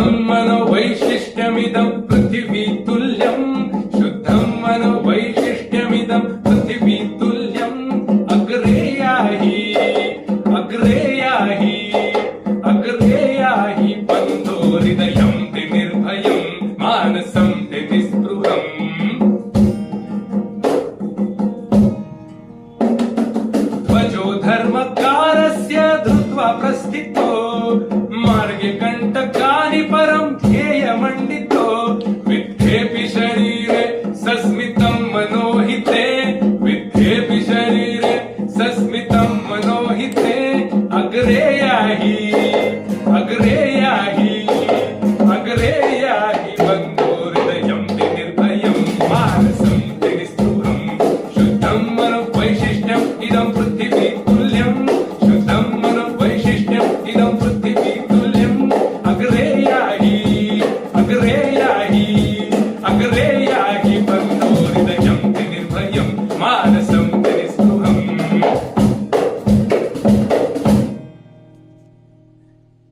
शुद्धं मनोवैशिष्ट्यमिदं पृथिवीतुल्यं शुद्धं मनोवैशिष्ट्यमिदं पृथिवीतुल्यम् अग्रे याहि अग्रे याहि अग्रे याहि बन्धो हृदयं ते निर्भयं मानसं ते निःस्पृहम् ध्वजो धर्मकारस्य धृत्वा प्रस्थितो मार्गे कण्टकानि परं ध्येयमण्डितो विद्धेऽपि शरीरे सस्मितं मनोहिते विद्धेऽपि शरीरे सस्मितं मनोहिते अग्रे याहि